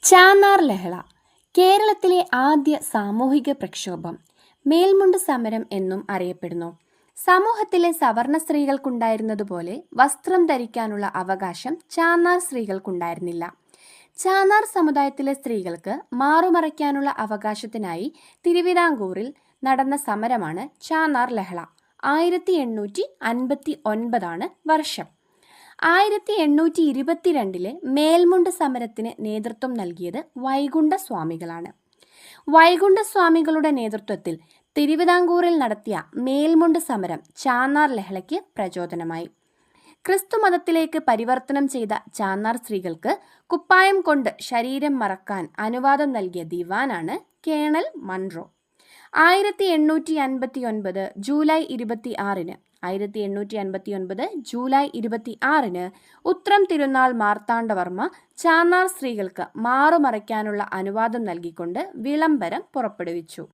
ചാന്നാർ ലഹള കേരളത്തിലെ ആദ്യ സാമൂഹിക പ്രക്ഷോഭം മേൽമുണ്ട് സമരം എന്നും അറിയപ്പെടുന്നു. സമൂഹത്തിലെ സവർണ സ്ത്രീകൾക്കുണ്ടായിരുന്നതുപോലെ വസ്ത്രം ധരിക്കാനുള്ള അവകാശം ചാന്നാർ സ്ത്രീകൾക്കുണ്ടായിരുന്നില്ല. ചാന്നാർ സമുദായത്തിലെ സ്ത്രീകൾക്ക് മാറുമറയ്ക്കാനുള്ള അവകാശത്തിനായി തിരുവിതാംകൂറിൽ നടന്ന സമരമാണ് ചാന്നാർ ലഹള. 1859 വർഷം. 1822 മേൽമുണ്ട് സമരത്തിന് നേതൃത്വം നൽകിയത് വൈകുണ്ഠസ്വാമികളാണ്. വൈകുണ്ഠസ്വാമികളുടെ നേതൃത്വത്തിൽ തിരുവിതാംകൂറിൽ നടത്തിയ മേൽമുണ്ട് സമരം ചാന്നാർ ലഹളയ്ക്ക് പ്രചോദനമായി. ക്രിസ്തുമതത്തിലേക്ക് പരിവർത്തനം ചെയ്ത ചാന്നാർ സ്ത്രീകൾക്ക് കുപ്പായം കൊണ്ട് ശരീരം മറക്കാൻ അനുവാദം നൽകിയ ദിവാനാണ് കേണൽ മൺറോ. 1859 ജൂലൈ 26 ഉത്രം തിരുനാൾ മാർത്താണ്ഡവർമ്മ ചാന്നാർ സ്ത്രീകൾക്ക് മാറുമറയ്ക്കാനുള്ള അനുവാദം നൽകിക്കൊണ്ട് വിളംബരം പുറപ്പെടുവിച്ചു.